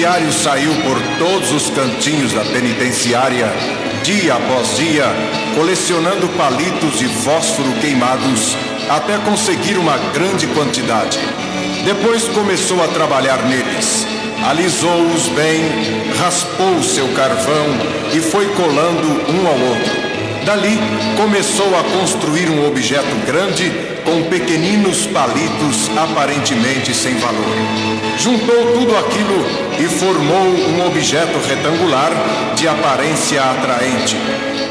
presidiário saiu por todos os cantinhos da penitenciária, dia após dia, colecionando palitos de fósforo queimados, até conseguir uma grande quantidade. Depois começou a trabalhar neles. Alisou-os bem, raspou seu carvão e foi colando um ao outro. Dali, começou a construir um objeto grande com pequeninos palitos aparentemente sem valor. Juntou tudo aquilo e formou um objeto retangular de aparência atraente.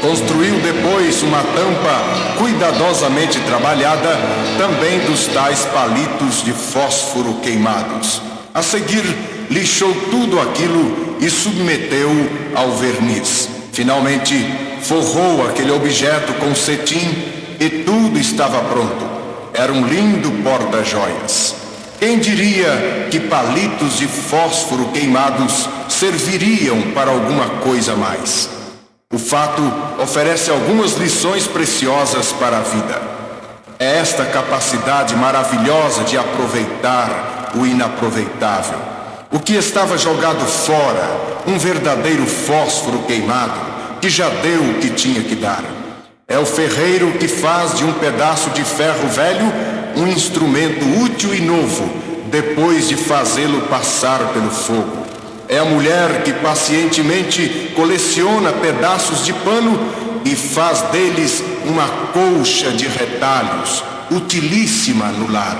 Construiu depois uma tampa cuidadosamente trabalhada, também dos tais palitos de fósforo queimados. A seguir, lixou tudo aquilo e submeteu ao verniz. Finalmente, forrou aquele objeto com cetim e tudo estava pronto. Era um lindo porta-joias. Quem diria que palitos de fósforo queimados serviriam para alguma coisa mais? O fato oferece algumas lições preciosas para a vida. É esta capacidade maravilhosa de aproveitar o inaproveitável. O que estava jogado fora, um verdadeiro fósforo queimado, que já deu o que tinha que dar. É o ferreiro que faz de um pedaço de ferro velho um instrumento útil e novo, depois de fazê-lo passar pelo fogo. É a mulher que pacientemente coleciona pedaços de pano e faz deles uma colcha de retalhos, utilíssima no lar.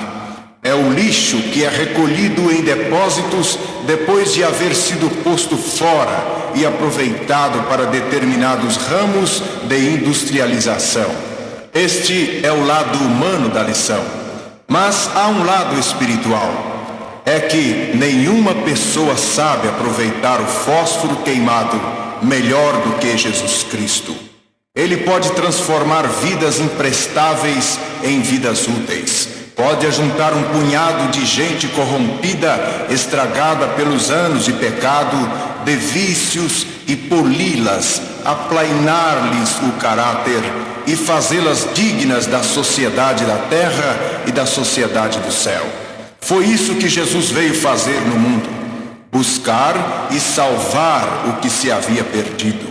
É o lixo que é recolhido em depósitos depois de haver sido posto fora e aproveitado para determinados ramos de industrialização. Este é o lado humano da lição. Mas há um lado espiritual. É que nenhuma pessoa sabe aproveitar o fósforo queimado melhor do que Jesus Cristo. Ele pode transformar vidas imprestáveis em vidas úteis. Pode ajuntar um punhado de gente corrompida, estragada pelos anos de pecado, de vícios, e poli-las, aplainar-lhes o caráter e fazê-las dignas da sociedade da terra e da sociedade do céu. Foi isso que Jesus veio fazer no mundo: buscar e salvar o que se havia perdido.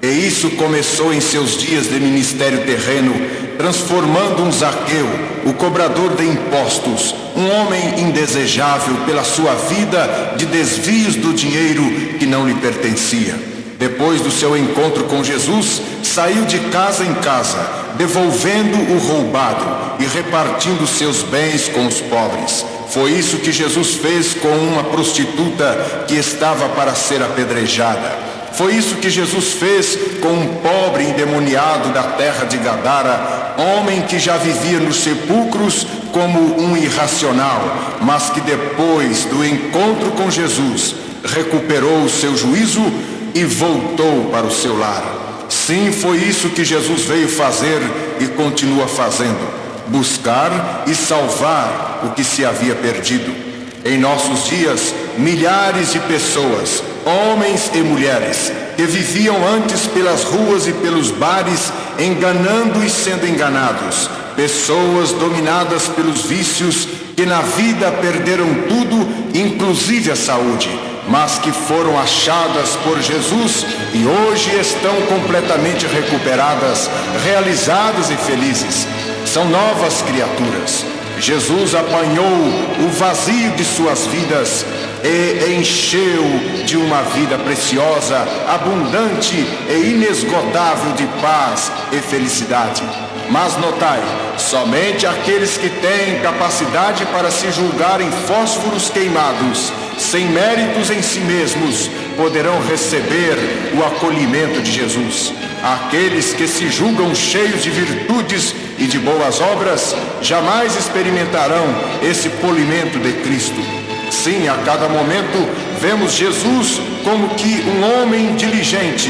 E isso começou em seus dias de ministério terreno, transformando um Zaqueu, o cobrador de impostos, um homem indesejável pela sua vida de desvios do dinheiro que não lhe pertencia. Depois do seu encontro com Jesus, saiu de casa em casa, devolvendo o roubado e repartindo seus bens com os pobres. Foi isso que Jesus fez com uma prostituta que estava para ser apedrejada. Foi isso que Jesus fez com um pobre endemoniado da terra de Gadara, homem que já vivia nos sepulcros como um irracional, mas que depois do encontro com Jesus recuperou o seu juízo e voltou para o seu lar. Sim, foi isso que Jesus veio fazer e continua fazendo: buscar e salvar o que se havia perdido. Em nossos dias, milhares de pessoas, homens e mulheres, que viviam antes pelas ruas e pelos bares, enganando e sendo enganados, pessoas dominadas pelos vícios, que na vida perderam tudo, inclusive a saúde, mas que foram achadas por Jesus e hoje estão completamente recuperadas, realizadas e felizes. São novas criaturas. Jesus apanhou o vazio de suas vidas e encheu de uma vida preciosa, abundante e inesgotável de paz e felicidade. Mas notai, somente aqueles que têm capacidade para se julgarem fósforos queimados, sem méritos em si mesmos, poderão receber o acolhimento de Jesus. Aqueles que se julgam cheios de virtudes e de boas obras, jamais experimentarão esse polimento de Cristo. Sim, a cada momento vemos Jesus como que um homem diligente,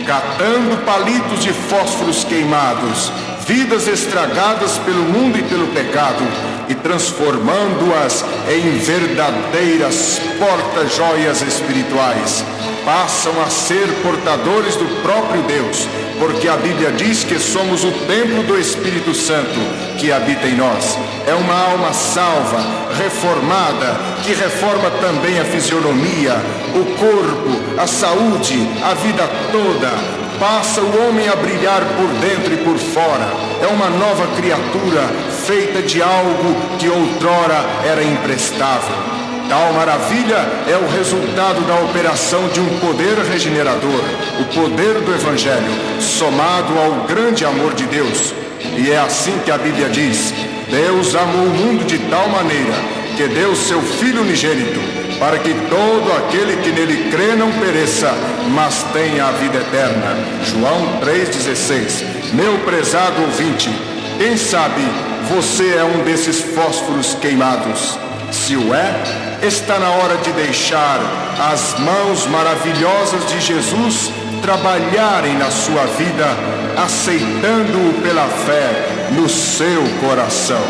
catando palitos de fósforos queimados, vidas estragadas pelo mundo e pelo pecado, e transformando-as em verdadeiras porta-joias espirituais. Passam a ser portadores do próprio Deus, porque a Bíblia diz que somos o templo do Espírito Santo que habita em nós. É uma alma salva, reformada, que reforma também a fisionomia, o corpo, a saúde, a vida toda. Passa o homem a brilhar por dentro e por fora. É uma nova criatura, feita de algo que outrora era imprestável. Tal maravilha é o resultado da operação de um poder regenerador, o poder do Evangelho, somado ao grande amor de Deus. E é assim que a Bíblia diz: Deus amou o mundo de tal maneira que deu seu Filho unigênito, para que todo aquele que nele crê não pereça, mas tenha a vida eterna. João 3,16. Meu prezado ouvinte, quem sabe você é um desses fósforos queimados? Se o é, está na hora de deixar as mãos maravilhosas de Jesus trabalharem na sua vida, aceitando-o pela fé no seu coração.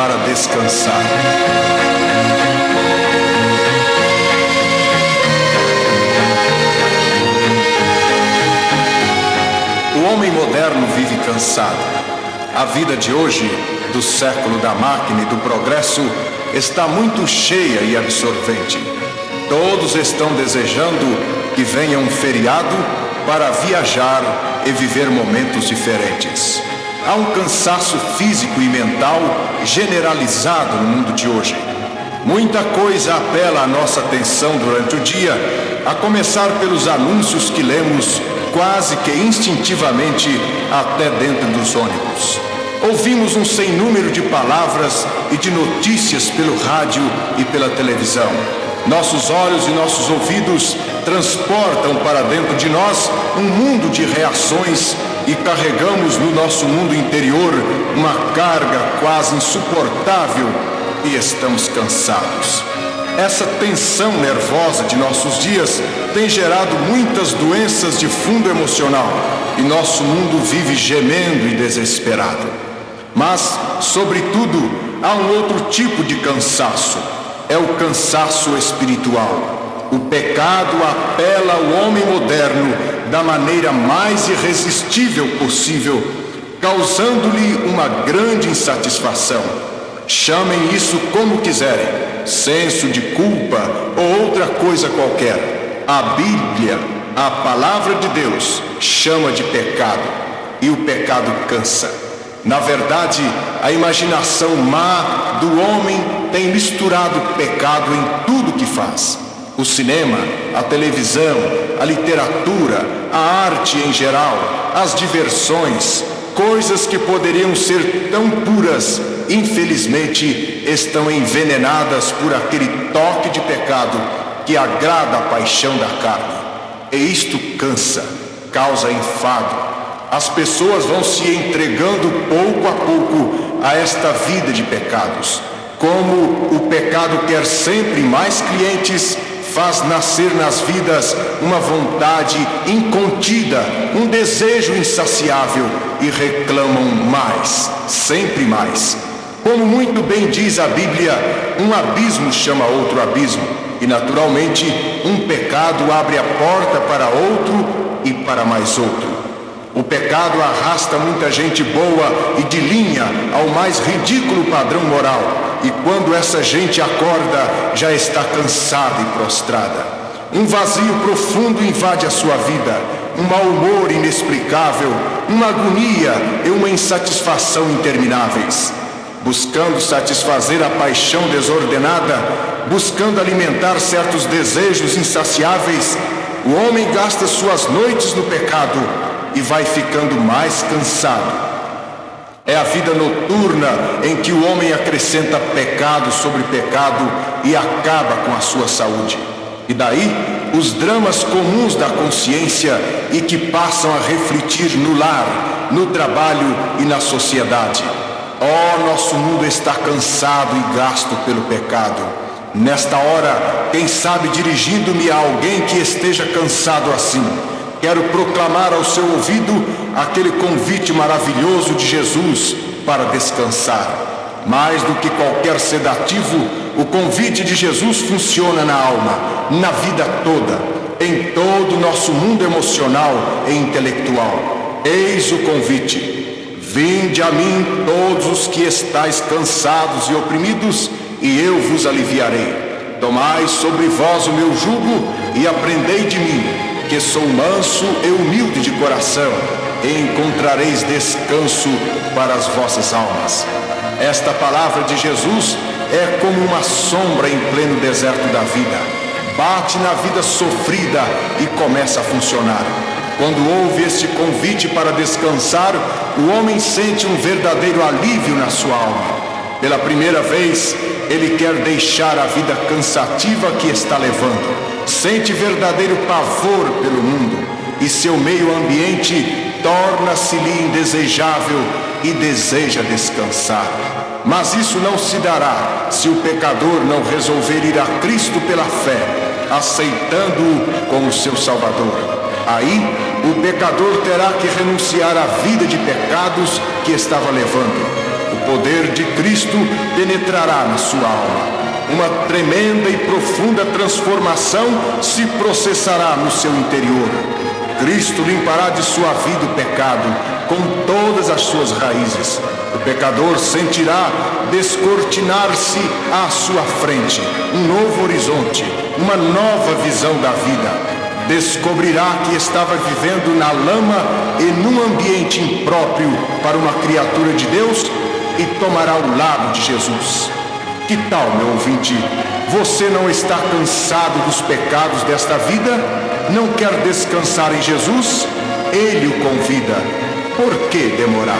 para descansar. O homem moderno vive cansado. A vida de hoje, do século da máquina e do progresso, está muito cheia e absorvente. Todos estão desejando que venha um feriado para viajar e viver momentos diferentes. Há um cansaço físico e mental generalizado no mundo de hoje. Muita coisa apela à nossa atenção durante o dia, a começar pelos anúncios que lemos quase que instintivamente até dentro dos ônibus. Ouvimos um sem número de palavras e de notícias pelo rádio e pela televisão. Nossos olhos e nossos ouvidos transportam para dentro de nós um mundo de reações e carregamos no nosso mundo interior uma carga quase insuportável e estamos cansados. Essa tensão nervosa de nossos dias tem gerado muitas doenças de fundo emocional e nosso mundo vive gemendo e desesperado. Mas, sobretudo, há um outro tipo de cansaço. É o cansaço espiritual. O pecado apela ao homem moderno da maneira mais irresistível possível, causando-lhe uma grande insatisfação. Chamem isso como quiserem, senso de culpa ou outra coisa qualquer. A Bíblia, a palavra de Deus, chama de pecado, e o pecado cansa. Na verdade, a imaginação má do homem tem misturado pecado em tudo que faz. O cinema, a televisão, a literatura, a arte em geral, as diversões, coisas que poderiam ser tão puras, infelizmente estão envenenadas por aquele toque de pecado que agrada a paixão da carne. E isto cansa, causa enfado. As pessoas vão se entregando pouco a pouco a esta vida de pecados. Como o pecado quer sempre mais clientes, faz nascer nas vidas uma vontade incontida, um desejo insaciável e reclamam mais, sempre mais. Como muito bem diz a Bíblia, um abismo chama outro abismo e, naturalmente, um pecado abre a porta para outro e para mais outro. O pecado arrasta muita gente boa e de linha ao mais ridículo padrão moral, e quando essa gente acorda, já está cansada e prostrada. Um vazio profundo invade a sua vida, um mau humor inexplicável, uma agonia e uma insatisfação intermináveis. Buscando satisfazer a paixão desordenada, buscando alimentar certos desejos insaciáveis, o homem gasta suas noites no pecado e vai ficando mais cansado. É a vida noturna em que o homem acrescenta pecado sobre pecado e acaba com a sua saúde. E daí, os dramas comuns da consciência e que passam a refletir no lar, no trabalho e na sociedade. Nosso mundo está cansado e gasto pelo pecado. Nesta hora, quem sabe dirigindo-me a alguém que esteja cansado assim, quero proclamar ao seu ouvido aquele convite maravilhoso de Jesus para descansar. Mais do que qualquer sedativo, o convite de Jesus funciona na alma, na vida toda, em todo o nosso mundo emocional e intelectual. Eis o convite: vinde a mim todos os que estáis cansados e oprimidos, e eu vos aliviarei. Tomai sobre vós o meu jugo e aprendei de mim, que sou manso e humilde de coração, e encontrareis descanso para as vossas almas. Esta palavra de Jesus é como uma sombra em pleno deserto da vida. Bate na vida sofrida e começa a funcionar. Quando ouve este convite para descansar, o homem sente um verdadeiro alívio na sua alma. Pela primeira vez, ele quer deixar a vida cansativa que está levando. Sente verdadeiro pavor pelo mundo e seu meio ambiente torna-se-lhe indesejável e deseja descansar. Mas isso não se dará se o pecador não resolver ir a Cristo pela fé, aceitando-o como seu Salvador. Aí, o pecador terá que renunciar à vida de pecados que estava levando. O poder de Cristo penetrará na sua alma. Uma tremenda e profunda transformação se processará no seu interior. Cristo limpará de sua vida o pecado com todas as suas raízes. O pecador sentirá descortinar-se à sua frente um novo horizonte, uma nova visão da vida. Descobrirá que estava vivendo na lama e num ambiente impróprio para uma criatura de Deus e tomará o lado de Jesus. Que tal, meu ouvinte? Você não está cansado dos pecados desta vida? Não quer descansar em Jesus? Ele o convida. Por que demorar?